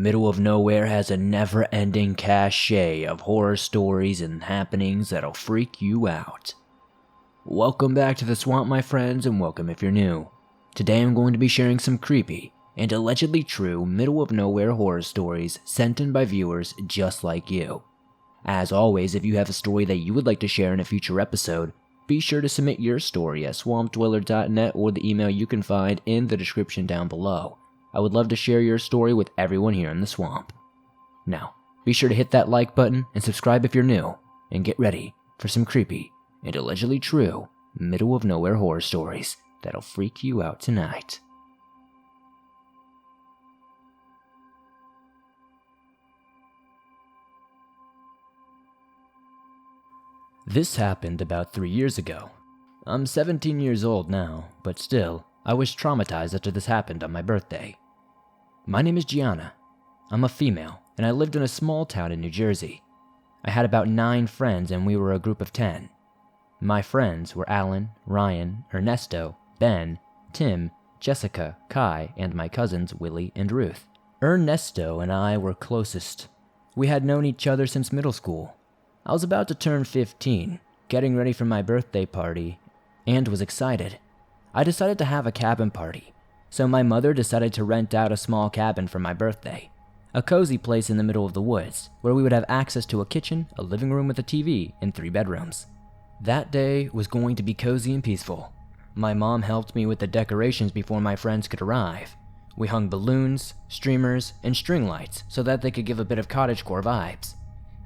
Middle of Nowhere has a never-ending cache of horror stories and happenings that'll freak you out. Welcome back to the swamp, my friends, and welcome if you're new. Today I'm going to be sharing some creepy and allegedly true middle of nowhere horror stories sent in by viewers just like you. As always, if you have a story that you would like to share in a future episode, be sure to submit your story at swampdweller.net or the email you can find in the description down below. I would love to share your story with everyone here in the swamp. Now, be sure to hit that like button and subscribe if you're new, and get ready for some creepy and allegedly true middle of nowhere horror stories that'll freak you out tonight. This happened about 3 years ago. I'm 17 years old now, but still, I was traumatized after this happened on my birthday. My name is Gianna. I'm a female, and I lived in a small town in New Jersey. I had about 9 friends, and we were a group of 10. My friends were Alan, Ryan, Ernesto, Ben, Tim, Jessica, Kai, and my cousins Willie and Ruth. Ernesto and I were closest. We had known each other since middle school. I was about to turn 15, getting ready for my birthday party, and was excited. I decided to have a cabin party, so my mother decided to rent out a small cabin for my birthday. A cozy place in the middle of the woods, where we would have access to a kitchen, a living room with a TV, and 3 bedrooms. That day was going to be cozy and peaceful. My mom helped me with the decorations before my friends could arrive. We hung balloons, streamers, and string lights so that they could give a bit of cottagecore vibes.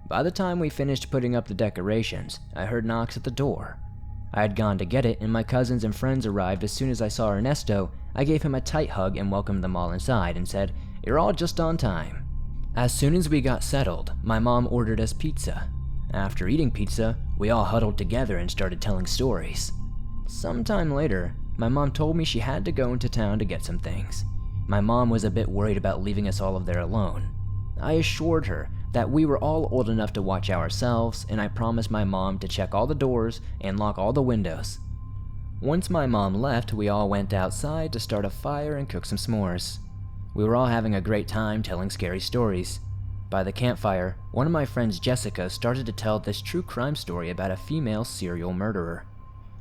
By the time we finished putting up the decorations, I heard knocks at the door. I had gone to get it, and my cousins and friends arrived. As soon as I saw Ernesto, I gave him a tight hug and welcomed them all inside and said, "You're all just on time." As soon as we got settled, my mom ordered us pizza. After eating pizza, we all huddled together and started telling stories. Sometime later, my mom told me she had to go into town to get some things. My mom was a bit worried about leaving us all there alone. I assured her that we were all old enough to watch ourselves, and I promised my mom to check all the doors and lock all the windows. Once my mom left, we all went outside to start a fire and cook some s'mores. We were all having a great time telling scary stories. By the campfire, one of my friends, Jessica, started to tell this true crime story about a female serial murderer.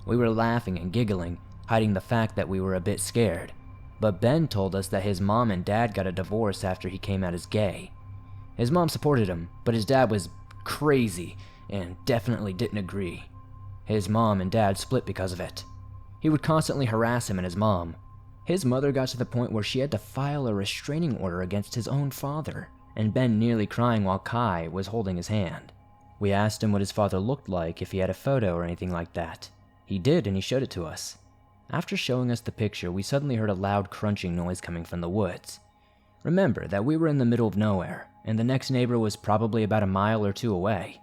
We were laughing and giggling, hiding the fact that we were a bit scared. But Ben told us that his mom and dad got a divorce after he came out as gay. His mom supported him, but his dad was crazy and definitely didn't agree. His mom and dad split because of it. He would constantly harass him and his mom. His mother got to the point where she had to file a restraining order against his own father, and Ben nearly crying while Kai was holding his hand. We asked him what his father looked like, if he had a photo or anything like that. He did, and he showed it to us. After showing us the picture, we suddenly heard a loud crunching noise coming from the woods. Remember that we were in the middle of nowhere, and the next neighbor was probably about a mile or 2 away.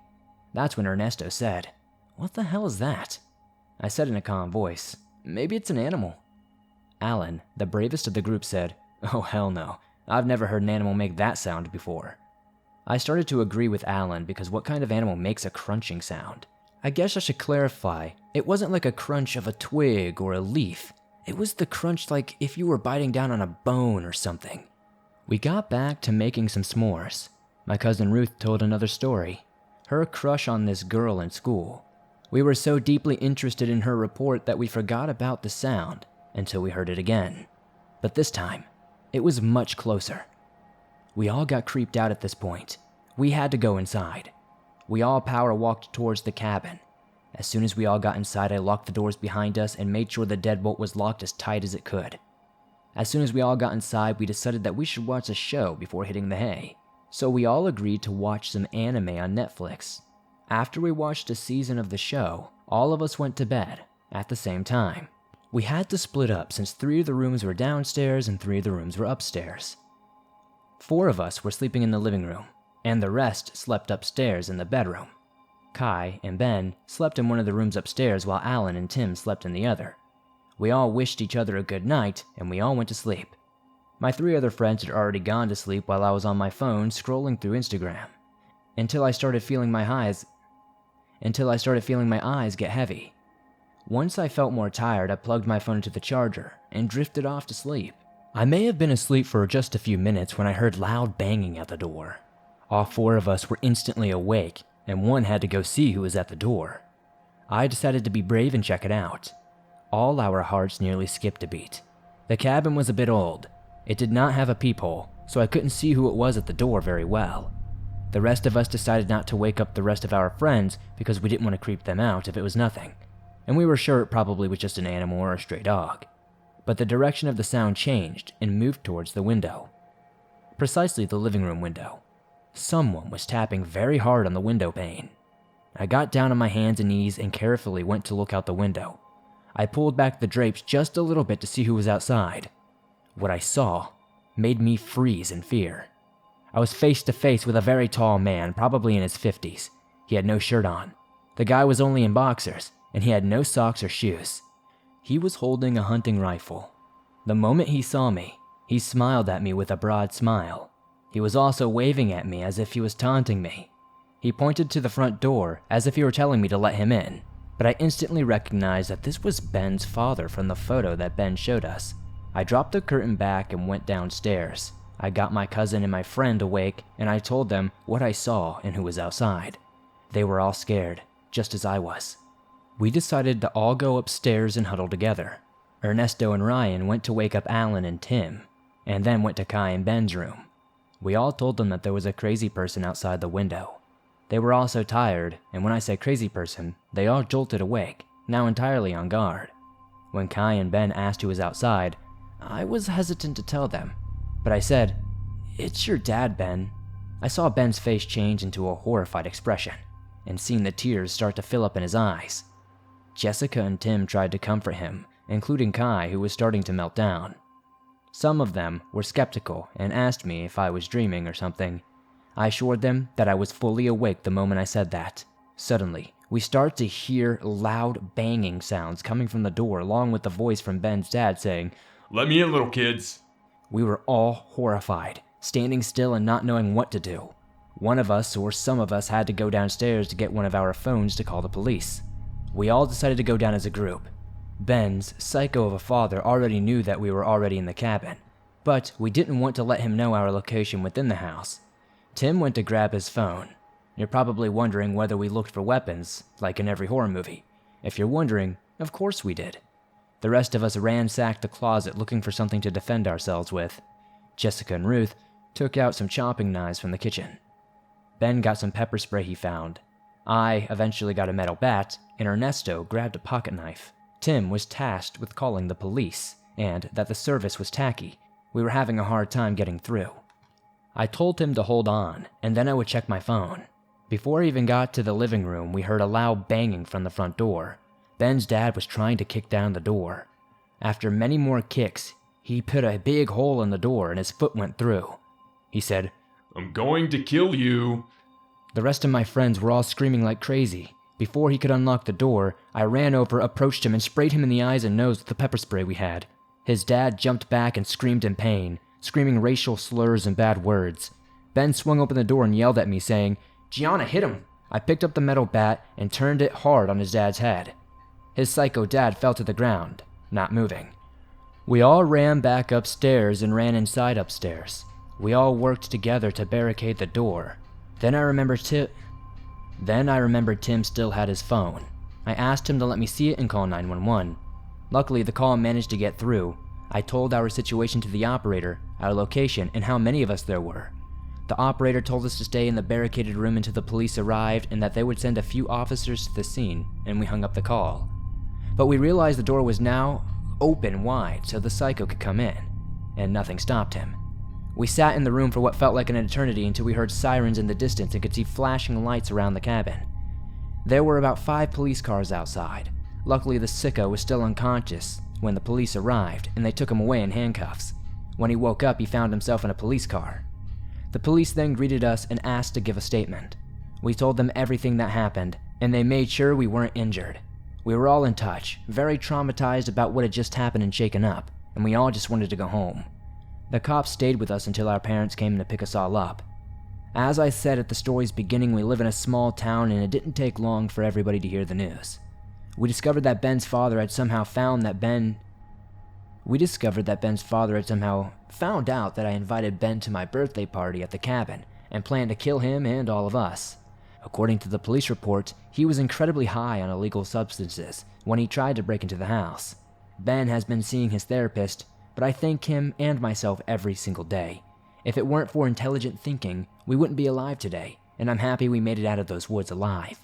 That's when Ernesto said, "What the hell is that?" I said in a calm voice, "Maybe it's an animal." Alan, the bravest of the group, said, "Oh hell no, I've never heard an animal make that sound before." I started to agree with Alan because what kind of animal makes a crunching sound? I guess I should clarify, it wasn't like a crunch of a twig or a leaf. It was the crunch like if you were biting down on a bone or something. We got back to making some s'mores. My cousin Ruth told another story. Her crush on this girl in school. We were so deeply interested in her report that we forgot about the sound until we heard it again. But this time, it was much closer. We all got creeped out at this point. We had to go inside. We all power walked towards the cabin. As soon as we all got inside, I locked the doors behind us and made sure the deadbolt was locked as tight as it could. As soon as we all got inside, we decided that we should watch a show before hitting the hay. So we all agreed to watch some anime on Netflix. After we watched a season of the show, all of us went to bed at the same time. We had to split up since 3 of the rooms were downstairs and 3 of the rooms were upstairs. 4 of us were sleeping in the living room, and the rest slept upstairs in the bedroom. Kai and Ben slept in one of the rooms upstairs while Alan and Tim slept in the other. We all wished each other a good night, and we all went to sleep. My 3 other friends had already gone to sleep while I was on my phone scrolling through Instagram, until I started feeling my eyes get heavy. Once I felt more tired, I plugged my phone into the charger and drifted off to sleep. I may have been asleep for just a few minutes when I heard loud banging at the door. All 4 of us were instantly awake, and one had to go see who was at the door. I decided to be brave and check it out. All our hearts nearly skipped a beat. The cabin was a bit old. It did not have a peephole, so I couldn't see who it was at the door very well. The rest of us decided not to wake up the rest of our friends because we didn't want to creep them out if it was nothing, and we were sure it probably was just an animal or a stray dog. But the direction of the sound changed and moved towards the window. Precisely the living room window. Someone was tapping very hard on the window pane. I got down on my hands and knees and carefully went to look out the window. I pulled back the drapes just a little bit to see who was outside. What I saw made me freeze in fear. I was face to face with a very tall man, probably in his 50s. He had no shirt on. The guy was only in boxers, and he had no socks or shoes. He was holding a hunting rifle. The moment he saw me, he smiled at me with a broad smile. He was also waving at me as if he was taunting me. He pointed to the front door as if he were telling me to let him in, but I instantly recognized that this was Ben's father from the photo that Ben showed us. I dropped the curtain back and went downstairs. I got my cousin and my friend awake, and I told them what I saw and who was outside. They were all scared, just as I was. We decided to all go upstairs and huddle together. Ernesto and Ryan went to wake up Alan and Tim, and then went to Kai and Ben's room. We all told them that there was a crazy person outside the window. They were all so tired, and when I say crazy person, they all jolted awake, now entirely on guard. When Kai and Ben asked who was outside, I was hesitant to tell them, but I said, "It's your dad, Ben." I saw Ben's face change into a horrified expression, and seen the tears start to fill up in his eyes. Jessica and Tim tried to comfort him, including Kai, who was starting to melt down. Some of them were skeptical and asked me if I was dreaming or something. I assured them that I was fully awake the moment I said that. Suddenly, we started to hear loud banging sounds coming from the door, along with the voice from Ben's dad saying, "Let me in, little kids." We were all horrified, standing still and not knowing what to do. One of us or some of us had to go downstairs to get one of our phones to call the police. We all decided to go down as a group. Ben's psycho of a father already knew that we were already in the cabin, but we didn't want to let him know our location within the house. Tim went to grab his phone. You're probably wondering whether we looked for weapons, like in every horror movie. If you're wondering, of course we did. The rest of us ransacked the closet looking for something to defend ourselves with. Jessica and Ruth took out some chopping knives from the kitchen. Ben got some pepper spray he found. I eventually got a metal bat, and Ernesto grabbed a pocket knife. Tim was tasked with calling the police, and that the service was tacky. We were having a hard time getting through. I told him to hold on, and then I would check my phone. Before I even got to the living room, we heard a loud banging from the front door. Ben's dad was trying to kick down the door. After many more kicks, he put a big hole in the door and his foot went through. He said, "I'm going to kill you." The rest of my friends were all screaming like crazy. Before he could unlock the door, I ran over, approached him, and sprayed him in the eyes and nose with the pepper spray we had. His dad jumped back and screamed in pain, screaming racial slurs and bad words. Ben swung open the door and yelled at me, saying, "Gianna, hit him!" I picked up the metal bat and turned it hard on his dad's head. His psycho dad fell to the ground, not moving. We all ran back upstairs and ran inside upstairs. We all worked together to barricade the door. Then I remembered Tim still had his phone. I asked him to let me see it and call 911. Luckily, the call managed to get through. I told our situation to the operator, our location, and how many of us there were. The operator told us to stay in the barricaded room until the police arrived and that they would send a few officers to the scene, and we hung up the call. But we realized the door was now open wide so the psycho could come in, and nothing stopped him. We sat in the room for what felt like an eternity until we heard sirens in the distance and could see flashing lights around the cabin. There were about 5 police cars outside. Luckily, the sicko was still unconscious when the police arrived, and they took him away in handcuffs. When he woke up, he found himself in a police car. The police then greeted us and asked to give a statement. We told them everything that happened, and they made sure we weren't injured. We were all in touch, very traumatized about what had just happened and shaken up, and we all just wanted to go home. The cops stayed with us until our parents came to pick us all up. As I said at the story's beginning, we live in a small town and it didn't take long for everybody to hear the news. We discovered that Ben's father had somehow found that Ben We discovered that Ben's father had somehow found out that I invited Ben to my birthday party at the cabin and planned to kill him and all of us. According to the police report, he was incredibly high on illegal substances when he tried to break into the house. Ben has been seeing his therapist, but I thank him and myself every single day. If it weren't for intelligent thinking, we wouldn't be alive today, and I'm happy we made it out of those woods alive.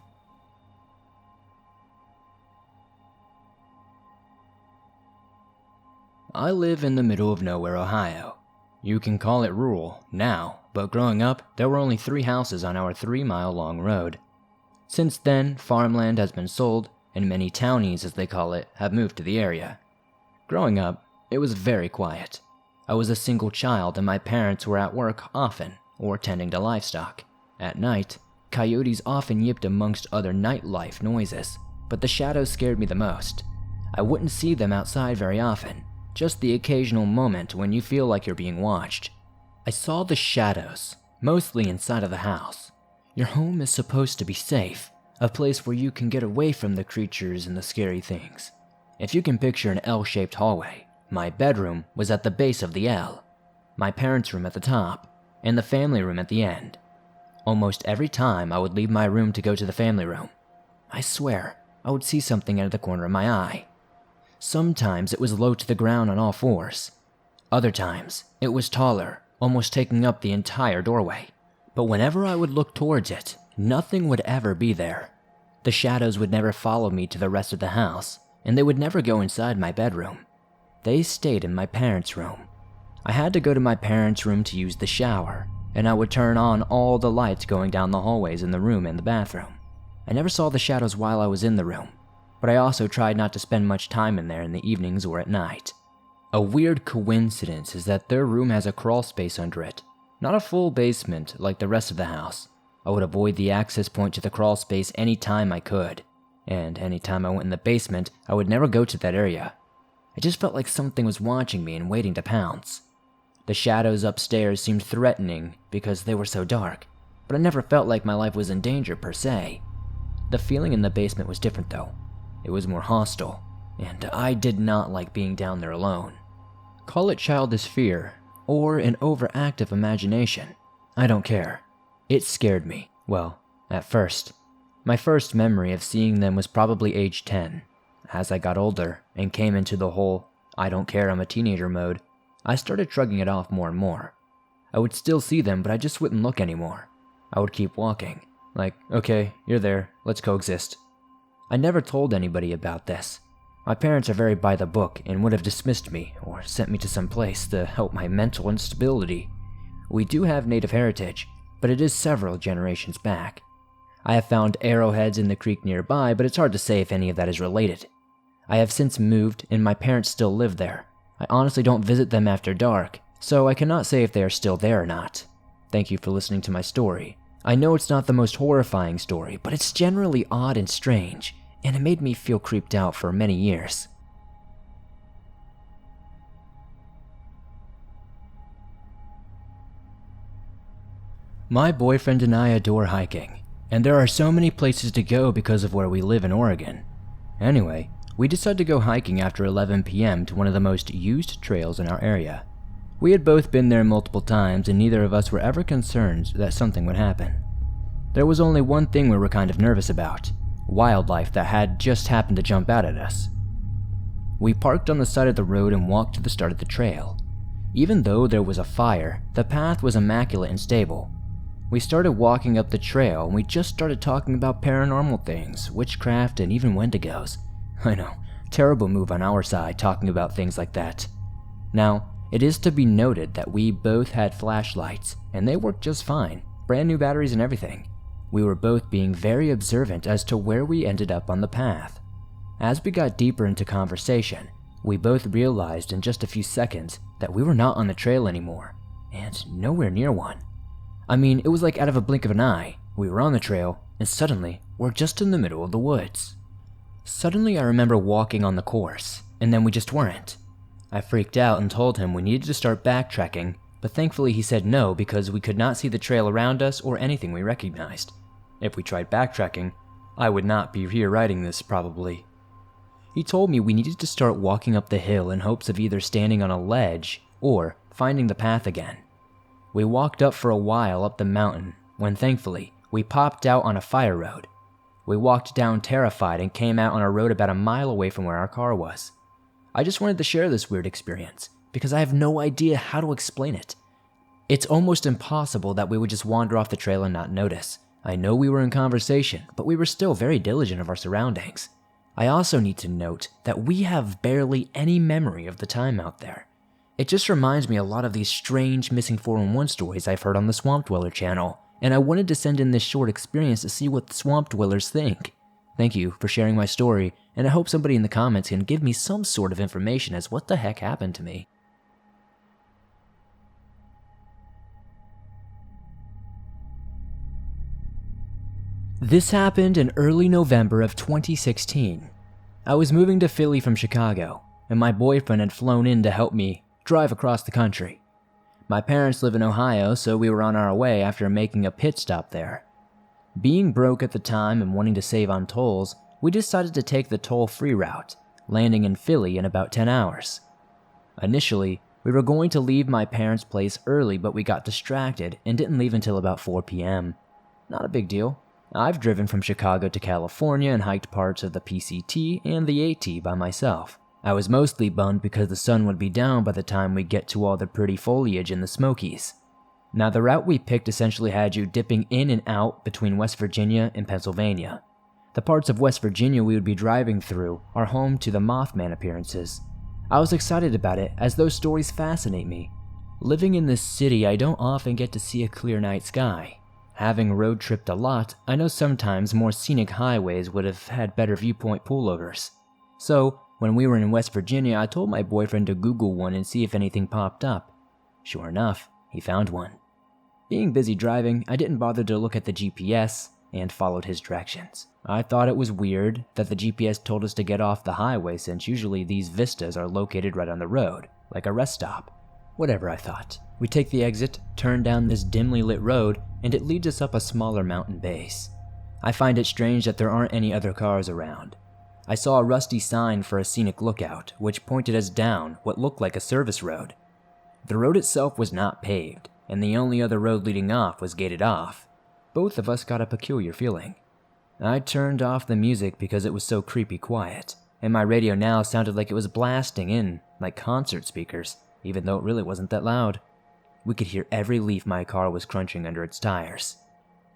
I live in the middle of nowhere, Ohio. You can call it rural now, but growing up, there were only 3 houses on our 3-mile-long road. Since then, farmland has been sold, and many townies, as they call it, have moved to the area. Growing up, it was very quiet. I was a single child and my parents were at work often, or tending to livestock. At night, coyotes often yipped amongst other nightlife noises, but the shadows scared me the most. I wouldn't see them outside very often, just the occasional moment when you feel like you're being watched. I saw the shadows, mostly inside of the house. Your home is supposed to be safe, a place where you can get away from the creatures and the scary things. If you can picture an L-shaped hallway, my bedroom was at the base of the L, my parents' room at the top, and the family room at the end. Almost every time I would leave my room to go to the family room, I swear I would see something out of the corner of my eye. Sometimes it was low to the ground on all fours. Other times, it was taller, almost taking up the entire doorway. But whenever I would look towards it, nothing would ever be there. The shadows would never follow me to the rest of the house, and they would never go inside my bedroom. They stayed in my parents' room. I had to go to my parents' room to use the shower, and I would turn on all the lights going down the hallways in the room and the bathroom. I never saw the shadows while I was in the room, but I also tried not to spend much time in there in the evenings or at night. A weird coincidence is that their room has a crawl space under it, not a full basement like the rest of the house. I would avoid the access point to the crawl space any time I could, and any time I went in the basement, I would never go to that area. I just felt like something was watching me and waiting to pounce. The shadows upstairs seemed threatening because they were so dark, but I never felt like my life was in danger per se. The feeling in the basement was different though. It was more hostile, and I did not like being down there alone. Call it childish fear, or an overactive imagination. I don't care. It scared me. Well, at first. My first memory of seeing them was probably age 10. As I got older and came into the whole I don't care, I'm a teenager mode, I started shrugging it off more and more. I would still see them, but I just wouldn't look anymore. I would keep walking. Like, okay, you're there, let's coexist. I never told anybody about this. My parents are very by the book and would have dismissed me or sent me to some place to help my mental instability. We do have native heritage, but it is several generations back. I have found arrowheads in the creek nearby, but it's hard to say if any of that is related. I have since moved and my parents still live there. I honestly don't visit them after dark, so I cannot say if they are still there or not. Thank you for listening to my story. I know it's not the most horrifying story, but it's generally odd and strange, and it made me feel creeped out for many years. My boyfriend and I adore hiking, and there are so many places to go because of where we live in Oregon. Anyway, we decided to go hiking after 11 p.m. to one of the most used trails in our area. We had both been there multiple times and neither of us were ever concerned that something would happen. There was only one thing we were kind of nervous about: wildlife that had just happened to jump out at us. We parked on the side of the road and walked to the start of the trail. Even though there was a fire, the path was immaculate and stable. We started walking up the trail and we just started talking about paranormal things, witchcraft, and even wendigos. I know, terrible move on our side talking about things like that. Now, it is to be noted that we both had flashlights, and they worked just fine, brand new batteries and everything. We were both being very observant as to where we ended up on the path. As we got deeper into conversation, we both realized in just a few seconds that we were not on the trail anymore, and nowhere near one. I mean, it was like out of a blink of an eye. We were on the trail, and suddenly, we're just in the middle of the woods. Suddenly I remember walking on the course, and then we just weren't. I freaked out and told him we needed to start backtracking, but thankfully he said no because we could not see the trail around us or anything we recognized. If we tried backtracking, I would not be here writing this probably. He told me we needed to start walking up the hill in hopes of either standing on a ledge or finding the path again. We walked up for a while up the mountain when thankfully we popped out on a fire road. We walked down terrified and came out on a road about a mile away from where our car was. I just wanted to share this weird experience because I have no idea how to explain it. It's almost impossible that we would just wander off the trail and not notice. I know we were in conversation, but we were still very diligent of our surroundings. I also need to note that we have barely any memory of the time out there. It just reminds me a lot of these strange missing 411 stories I've heard on the Swamp Dweller channel, and I wanted to send in this short experience to see what the Swamp Dwellers think. Thank you for sharing my story, and I hope somebody in the comments can give me some sort of information as what the heck happened to me. This happened in early November of 2016. I was moving to Philly from Chicago, and my boyfriend had flown in to help me drive across the country. My parents live in Ohio, so we were on our way after making a pit stop there. Being broke at the time and wanting to save on tolls, we decided to take the toll-free route, landing in Philly in about 10 hours. Initially, we were going to leave my parents' place early, but we got distracted and didn't leave until about 4 p.m. Not a big deal. I've driven from Chicago to California and hiked parts of the PCT and the AT by myself. I was mostly bummed because the sun would be down by the time we get to all the pretty foliage in the Smokies. Now, the route we picked essentially had you dipping in and out between West Virginia and Pennsylvania. The parts of West Virginia we would be driving through are home to the Mothman appearances. I was excited about it as those stories fascinate me. Living in this city, I don't often get to see a clear night sky. Having road tripped a lot, I know sometimes more scenic highways would have had better viewpoint pullovers. So, when we were in West Virginia, I told my boyfriend to Google one and see if anything popped up. Sure enough, he found one. Being busy driving, I didn't bother to look at the GPS and followed his directions. I thought it was weird that the GPS told us to get off the highway since usually these vistas are located right on the road, like a rest stop. Whatever, I thought. We take the exit, turn down this dimly lit road, and it leads us up a smaller mountain base. I find it strange that there aren't any other cars around. I saw a rusty sign for a scenic lookout, which pointed us down what looked like a service road. The road itself was not paved, and the only other road leading off was gated off. Both of us got a peculiar feeling. I turned off the music because it was so creepy quiet, and my radio now sounded like it was blasting in, like concert speakers, even though it really wasn't that loud. We could hear every leaf my car was crunching under its tires.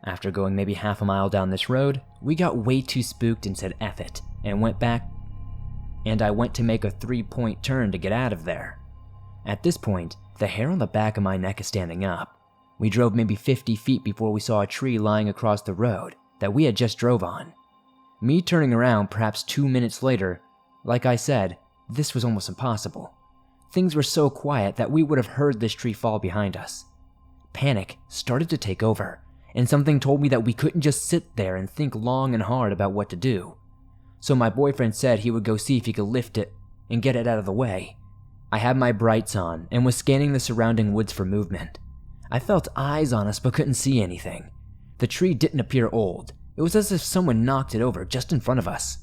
After going maybe half a mile down this road, we got way too spooked and said F it, and went back, and I went to make a 3-point turn to get out of there. At this point, the hair on the back of my neck is standing up. We drove maybe 50 feet before we saw a tree lying across the road that we had just drove on. Me turning around perhaps 2 minutes later, like I said, this was almost impossible. Things were so quiet that we would have heard this tree fall behind us. Panic started to take over, and something told me that we couldn't just sit there and think long and hard about what to do. So my boyfriend said he would go see if he could lift it and get it out of the way. I had my brights on and was scanning the surrounding woods for movement. I felt eyes on us but couldn't see anything. The tree didn't appear old. It was as if someone knocked it over just in front of us.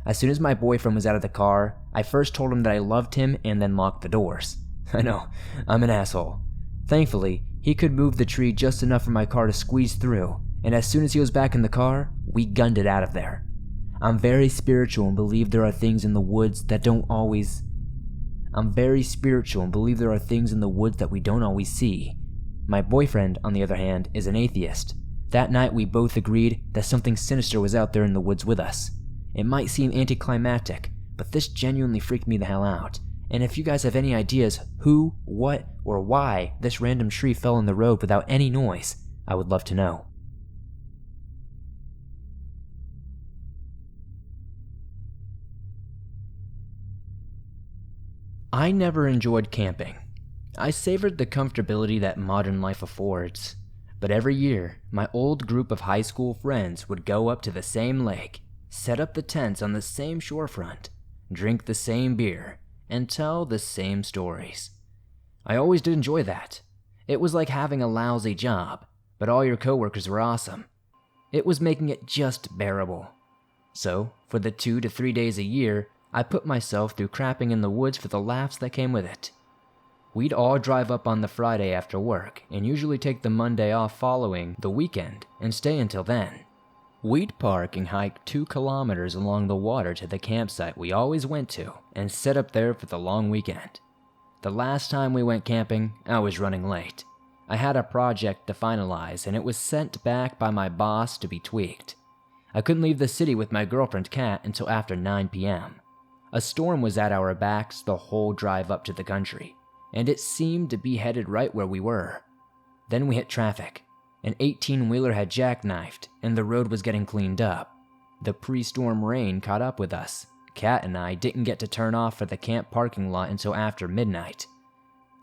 As soon as my boyfriend was out of the car, I first told him that I loved him and then locked the doors. I know, I'm an asshole. Thankfully, he could move the tree just enough for my car to squeeze through, and as soon as he was back in the car, we gunned it out of there. I'm very spiritual and believe there are things in the woods that we don't always see. My boyfriend, on the other hand, is an atheist. That night we both agreed that something sinister was out there in the woods with us. It might seem anticlimactic, but this genuinely freaked me the hell out. And if you guys have any ideas who, what, or why this random tree fell in the road without any noise, I would love to know. I never enjoyed camping. I savored the comfortability that modern life affords. But every year, my old group of high school friends would go up to the same lake, set up the tents on the same shorefront, drink the same beer, and tell the same stories. I always did enjoy that. It was like having a lousy job, but all your coworkers were awesome. It was making it just bearable. So, for the 2 to 3 days a year, I put myself through crapping in the woods for the laughs that came with it. We'd all drive up on the Friday after work and usually take the Monday off following the weekend and stay until then. We'd park and hike 2 kilometers along the water to the campsite we always went to and sit up there for the long weekend. The last time we went camping, I was running late. I had a project to finalize and it was sent back by my boss to be tweaked. I couldn't leave the city with my girlfriend Kat until after 9 p.m. A storm was at our backs the whole drive up to the country, and it seemed to be headed right where we were. Then we hit traffic. An 18-wheeler had jackknifed, and the road was getting cleaned up. The pre-storm rain caught up with us. Kat and I didn't get to turn off for the camp parking lot until after midnight.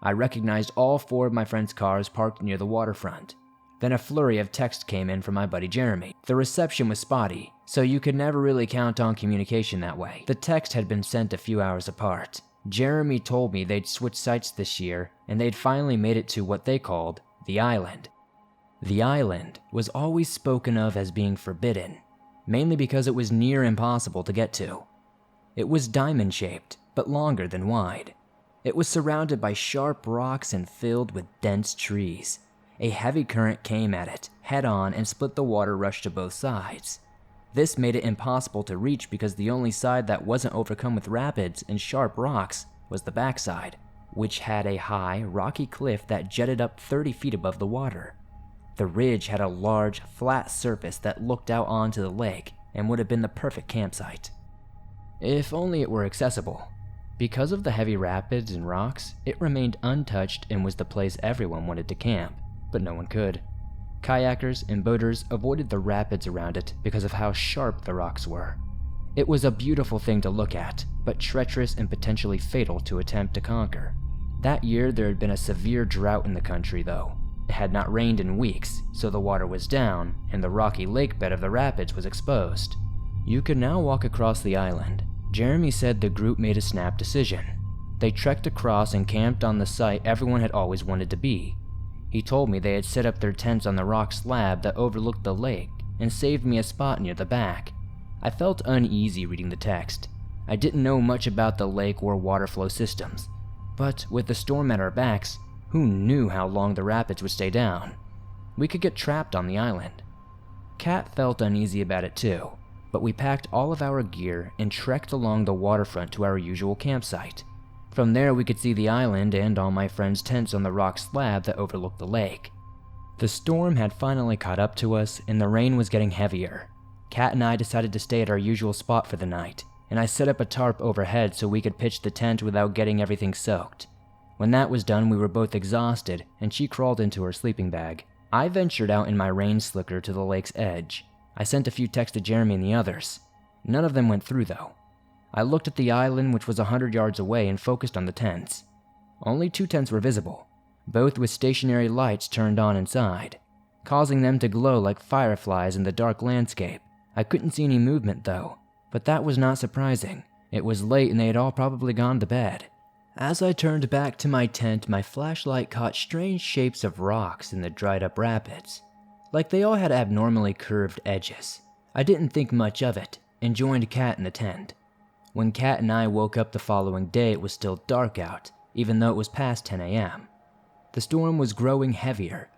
I recognized all 4 of my friends' cars parked near the waterfront. Then a flurry of text came in from my buddy Jeremy. The reception was spotty, so you could never really count on communication that way. The text had been sent a few hours apart. Jeremy told me they'd switched sites this year, and they'd finally made it to what they called the island. The island was always spoken of as being forbidden, mainly because it was near impossible to get to. It was diamond-shaped, but longer than wide. It was surrounded by sharp rocks and filled with dense trees. A heavy current came at it, head-on, and split the water rush to both sides. This made it impossible to reach because the only side that wasn't overcome with rapids and sharp rocks was the backside, which had a high, rocky cliff that jetted up 30 feet above the water. The ridge had a large, flat surface that looked out onto the lake and would have been the perfect campsite. If only it were accessible. Because of the heavy rapids and rocks, it remained untouched and was the place everyone wanted to camp, but no one could. Kayakers and boaters avoided the rapids around it because of how sharp the rocks were. It was a beautiful thing to look at, but treacherous and potentially fatal to attempt to conquer. That year there had been a severe drought in the country though. It had not rained in weeks, so the water was down, and the rocky lake bed of the rapids was exposed. You could now walk across the island. Jeremy said the group made a snap decision. They trekked across and camped on the site everyone had always wanted to be. He told me they had set up their tents on the rock slab that overlooked the lake and saved me a spot near the back. I felt uneasy reading the text. I didn't know much about the lake or water flow systems, but with the storm at our backs, who knew how long the rapids would stay down? We could get trapped on the island. Kat felt uneasy about it too, but we packed all of our gear and trekked along the waterfront to our usual campsite. From there we could see the island and all my friends' tents on the rock slab that overlooked the lake. The storm had finally caught up to us and the rain was getting heavier. Kat and I decided to stay at our usual spot for the night, and I set up a tarp overhead so we could pitch the tent without getting everything soaked. When that was done, we were both exhausted, and she crawled into her sleeping bag. I ventured out in my rain slicker to the lake's edge. I sent a few texts to Jeremy and the others. None of them went through though. I looked at the island, which was 100 yards away, and focused on the tents. Only 2 tents were visible, both with stationary lights turned on inside, causing them to glow like fireflies in the dark landscape. I couldn't see any movement though, but that was not surprising. It was late and they had all probably gone to bed. As I turned back to my tent, my flashlight caught strange shapes of rocks in the dried up rapids, like they all had abnormally curved edges. I didn't think much of it, and joined Kat in the tent. When Kat and I woke up the following day, it was still dark out, even though it was past 10 a.m. The storm was growing heavier.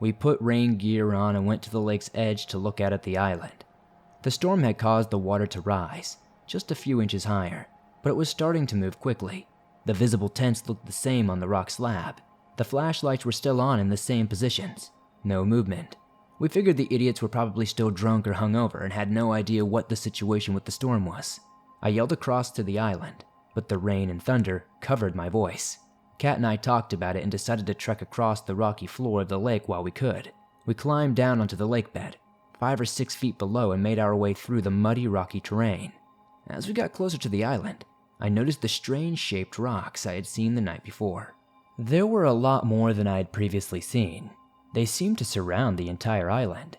We put rain gear on and went to the lake's edge to look out at the island. The storm had caused the water to rise, just a few inches higher, but it was starting to move quickly. The visible tents looked the same on the rock slab. The flashlights were still on in the same positions. No movement. We figured the idiots were probably still drunk or hungover and had no idea what the situation with the storm was. I yelled across to the island, but the rain and thunder covered my voice. Kat and I talked about it and decided to trek across the rocky floor of the lake while we could. We climbed down onto the lake bed, 5 or 6 feet below, and made our way through the muddy, rocky terrain. As we got closer to the island, I noticed the strange-shaped rocks I had seen the night before. There were a lot more than I had previously seen. They seemed to surround the entire island.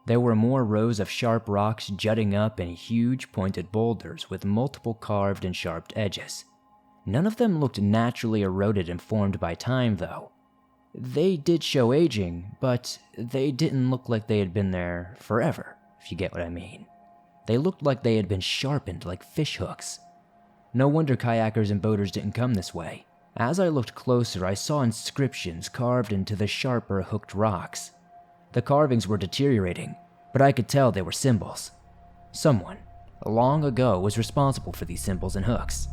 There were more rows of sharp rocks jutting up and huge pointed boulders with multiple carved and sharp edges. None of them looked naturally eroded and formed by time though. They did show aging, but they didn't look like they had been there forever, if you get what I mean. They looked like they had been sharpened like fish hooks. No wonder kayakers and boaters didn't come this way. As I looked closer, I saw inscriptions carved into the sharper hooked rocks. The carvings were deteriorating, but I could tell they were symbols. Someone, long ago, was responsible for these symbols and hooks.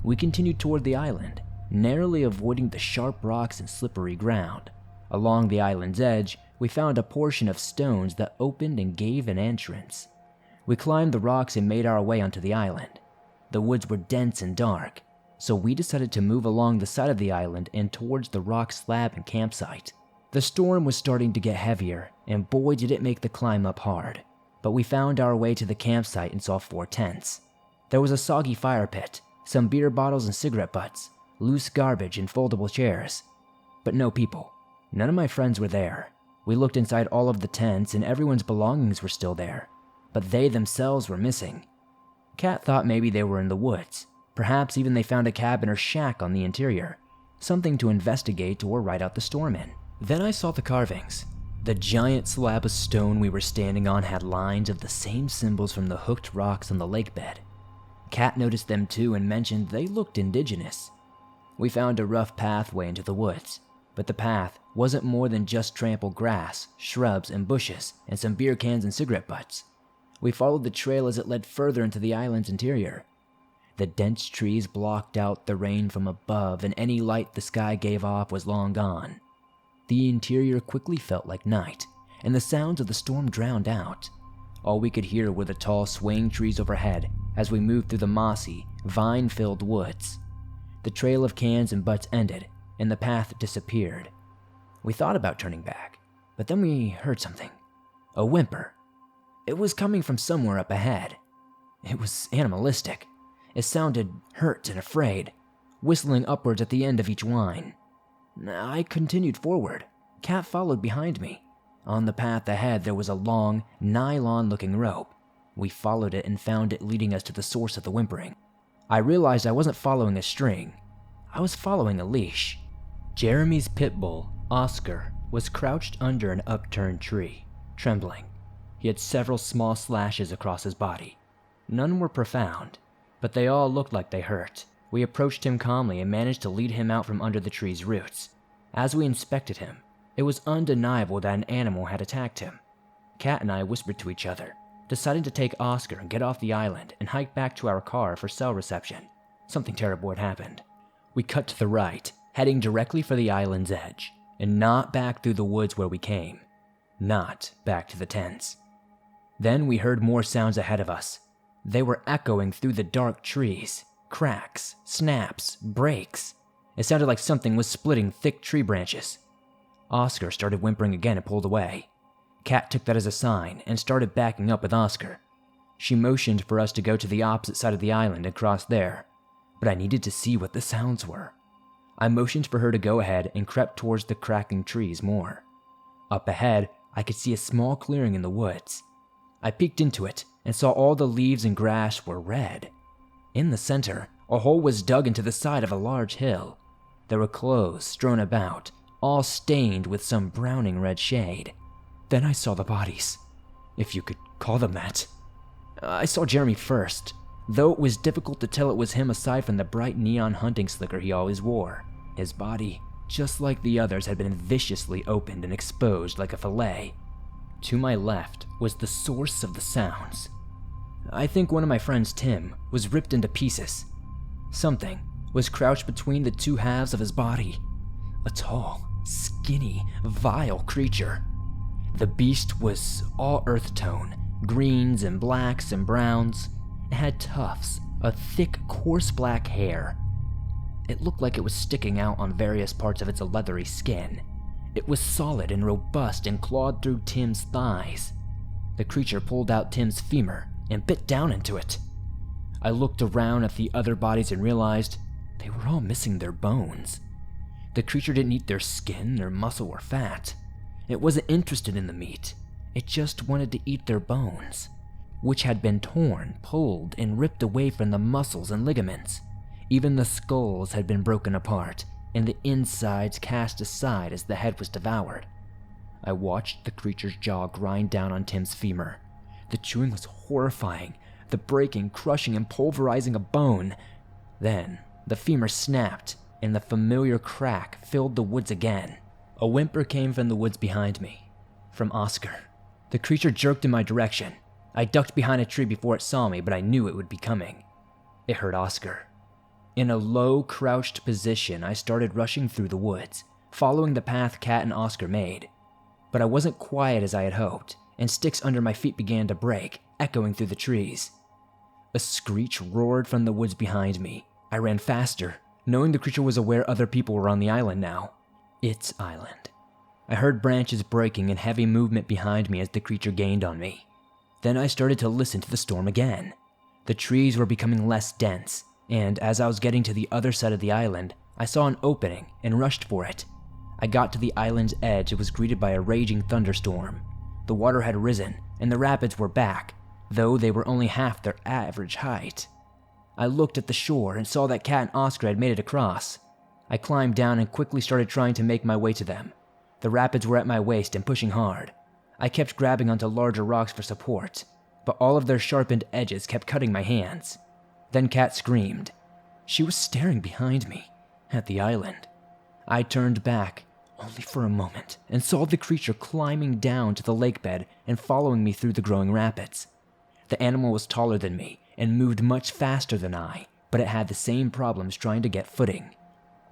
We continued toward the island, narrowly avoiding the sharp rocks and slippery ground. Along the island's edge, we found a portion of stones that opened and gave an entrance. We climbed the rocks and made our way onto the island. The woods were dense and dark, so we decided to move along the side of the island and towards the rock slab and campsite. The storm was starting to get heavier, and boy did it make the climb up hard. But we found our way to the campsite and saw 4 tents. There was a soggy fire pit, some beer bottles and cigarette butts, loose garbage and foldable chairs. But no people. None of my friends were there. We looked inside all of the tents and everyone's belongings were still there, but they themselves were missing. Kat thought maybe they were in the woods. Perhaps even they found a cabin or shack on the interior, something to investigate or ride out the storm in. Then I saw the carvings. The giant slab of stone we were standing on had lines of the same symbols from the hooked rocks on the lake bed. Kat noticed them too and mentioned they looked indigenous. We found a rough pathway into the woods, but the path wasn't more than just trampled grass, shrubs, and bushes, and some beer cans and cigarette butts. We followed the trail as it led further into the island's interior. The dense trees blocked out the rain from above, and any light the sky gave off was long gone. The interior quickly felt like night, and the sounds of the storm drowned out. All we could hear were the tall swaying trees overhead as we moved through the mossy, vine-filled woods. The trail of cans and butts ended, and the path disappeared. We thought about turning back, but then we heard something. A whimper. It was coming from somewhere up ahead. It was animalistic. It sounded hurt and afraid, whistling upwards at the end of each whine. I continued forward. Kat followed behind me. On the path ahead there was a long, nylon-looking rope. We followed it and found it leading us to the source of the whimpering. I realized I wasn't following a string. I was following a leash. Jeremy's pit bull, Oscar, was crouched under an upturned tree, trembling. He had several small slashes across his body. None were profound, but they all looked like they hurt. We approached him calmly and managed to lead him out from under the tree's roots. As we inspected him, it was undeniable that an animal had attacked him. Kat and I whispered to each other, deciding to take Oscar and get off the island and hike back to our car for cell reception. Something terrible had happened. We cut to the right, heading directly for the island's edge, and not back through the woods where we came. Not back to the tents. Then we heard more sounds ahead of us. They were echoing through the dark trees. Cracks, snaps, breaks. It sounded like something was splitting thick tree branches. Oscar started whimpering again and pulled away. Kat took that as a sign and started backing up with Oscar. She motioned for us to go to the opposite side of the island and cross there, but I needed to see what the sounds were. I motioned for her to go ahead and crept towards the cracking trees more. Up ahead, I could see a small clearing in the woods. I peeked into it and saw all the leaves and grass were red. In the center, a hole was dug into the side of a large hill. There were clothes strewn about, all stained with some browning red shade. Then I saw the bodies, if you could call them that. I saw Jeremy first, though it was difficult to tell it was him aside from the bright neon hunting slicker he always wore. His body, just like the others, had been viciously opened and exposed like a fillet. To my left was the source of the sounds. I think one of my friends, Tim, was ripped into pieces. Something was crouched between the two halves of his body. A tall, skinny, vile creature. The beast was all earth tone, greens and blacks and browns. It had tufts of thick, coarse black hair. It looked like it was sticking out on various parts of its leathery skin. It was solid and robust and clawed through Tim's thighs. The creature pulled out Tim's femur and bit down into it. I looked around at the other bodies and realized they were all missing their bones. The creature didn't eat their skin, their muscle, or fat. It wasn't interested in the meat. It just wanted to eat their bones, which had been torn, pulled, and ripped away from the muscles and ligaments. Even the skulls had been broken apart, and the insides cast aside as the head was devoured. I watched the creature's jaw grind down on Tim's femur. The chewing was horrifying. the breaking, crushing, and pulverizing a bone. Then, the femur snapped, and the familiar crack filled the woods again. A whimper came from the woods behind me. From Oscar. The creature jerked in my direction. I ducked behind a tree before it saw me, but I knew it would be coming. It heard Oscar. In a low, crouched position, I started rushing through the woods, following the path Kat and Oscar made. But I wasn't quiet as I had hoped, and sticks under my feet began to break, echoing through the trees. A screech roared from the woods behind me. I ran faster, knowing the creature was aware other people were on the island now. Its island. I heard branches breaking and heavy movement behind me as the creature gained on me. Then I started to listen to the storm again. The trees were becoming less dense, and as I was getting to the other side of the island, I saw an opening and rushed for it. I got to the island's edge and was greeted by a raging thunderstorm. The water had risen, and the rapids were back, though they were only half their average height. I looked at the shore and saw that Kat and Oscar had made it across. I climbed down and quickly started trying to make my way to them. The rapids were at my waist and pushing hard. I kept grabbing onto larger rocks for support, but all of their sharpened edges kept cutting my hands. Then Kat screamed. She was staring behind me, at the island. I turned back, only for a moment, and saw the creature climbing down to the lake bed and following me through the growing rapids. The animal was taller than me and moved much faster than I, but it had the same problems trying to get footing.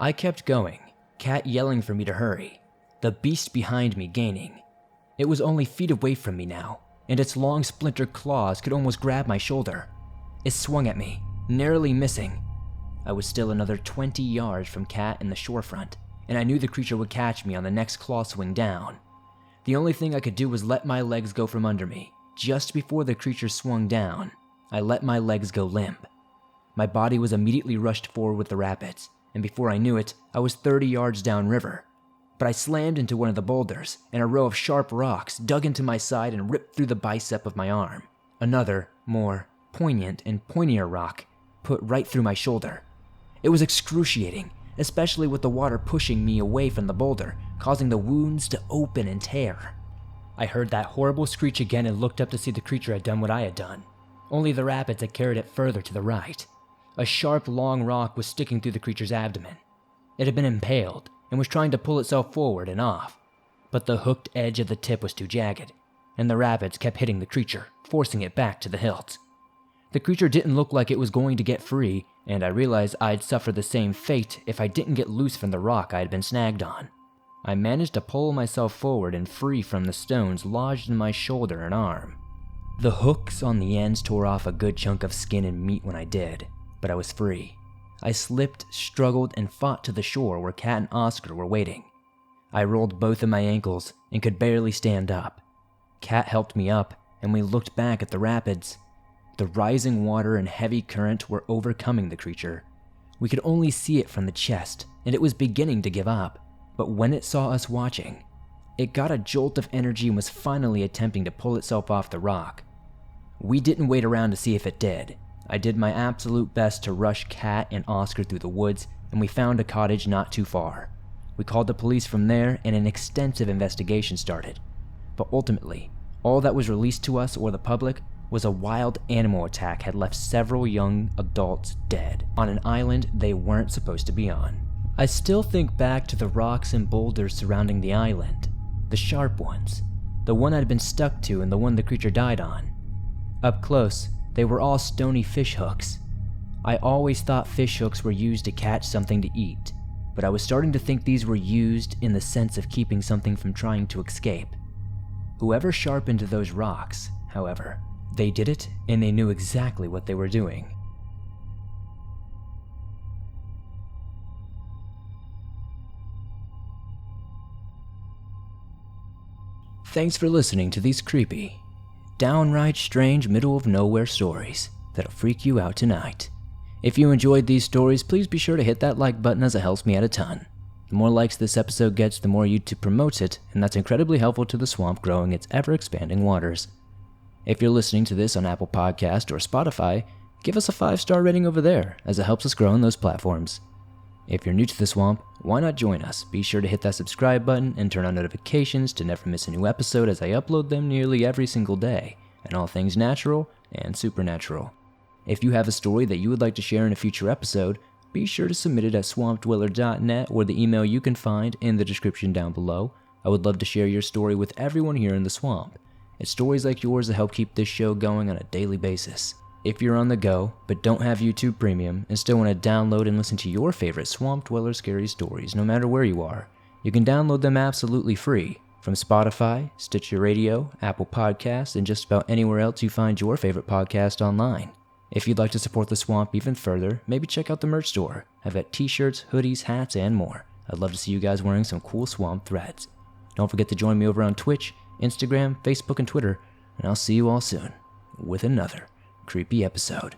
I kept going, Kat yelling for me to hurry, the beast behind me gaining. It was only feet away from me now, and its long splintered claws could almost grab my shoulder. It swung at me, narrowly missing. I was still another 20 yards from Kat and the shorefront, and I knew the creature would catch me on the next claw swing down. The only thing I could do was let my legs go from under me. Just before the creature swung down, I let my legs go limp. My body was immediately rushed forward with the rapids, and before I knew it, I was 30 yards downriver. But I slammed into one of the boulders, and a row of sharp rocks dug into my side and ripped through the bicep of my arm. Another, more poignant and pointier rock put right through my shoulder. It was excruciating, especially with the water pushing me away from the boulder, causing the wounds to open and tear. I heard that horrible screech again and looked up to see the creature had done what I had done. Only the rapids had carried it further to the right. A sharp, long rock was sticking through the creature's abdomen. It had been impaled and was trying to pull itself forward and off, but the hooked edge of the tip was too jagged, and the rapids kept hitting the creature, forcing it back to the hilt. The creature didn't look like it was going to get free, and I realized I'd suffer the same fate if I didn't get loose from the rock I had been snagged on. I managed to pull myself forward and free from the stones lodged in my shoulder and arm. The hooks on the ends tore off a good chunk of skin and meat when I did, but I was free. I slipped, struggled, and fought to the shore where Kat and Oscar were waiting. I rolled both of my ankles and could barely stand up. Kat helped me up, and we looked back at the rapids. The rising water and heavy current were overcoming the creature. We could only see it from the chest, and it was beginning to give up. But when it saw us watching, it got a jolt of energy and was finally attempting to pull itself off the rock. We didn't wait around to see if it did. I did my absolute best to rush Kat and Oscar through the woods, and we found a cottage not too far. We called the police from there, and an extensive investigation started. But ultimately, all that was released to us or the public was a wild animal attack had left several young adults dead on an island they weren't supposed to be on. I still think back to the rocks and boulders surrounding the island, the sharp ones, the one I'd been stuck to and the one the creature died on. Up close, they were all stony fish hooks. I always thought fish hooks were used to catch something to eat, but I was starting to think these were used in the sense of keeping something from trying to escape. Whoever sharpened those rocks, however, they did it and they knew exactly what they were doing. Thanks for listening to these creepy, downright strange middle-of-nowhere stories that'll freak you out tonight. If you enjoyed these stories, please be sure to hit that like button as it helps me out a ton. The more likes this episode gets, the more YouTube promotes it, and that's incredibly helpful to the swamp growing its ever-expanding waters. If you're listening to this on Apple Podcast or Spotify, give us a 5-star rating over there, as it helps us grow on those platforms. If you're new to the swamp, why not join us? Be sure to hit that subscribe button and turn on notifications to never miss a new episode, as I upload them nearly every single day, and all things natural and supernatural. If you have a story that you would like to share in a future episode, be sure to submit it at swampdweller.net or the email you can find in the description down below. I would love to share your story with everyone here in the swamp. It's stories like yours that help keep this show going on a daily basis. If you're on the go, but don't have YouTube Premium and still want to download and listen to your favorite Swamp Dweller scary stories no matter where you are, you can download them absolutely free from Spotify, Stitcher Radio, Apple Podcasts, and just about anywhere else you find your favorite podcast online. If you'd like to support the Swamp even further, maybe check out the merch store. I've got t-shirts, hoodies, hats, and more. I'd love to see you guys wearing some cool Swamp threads. Don't forget to join me over on Twitch, Instagram, Facebook, and Twitter, and I'll see you all soon with another creepy episode.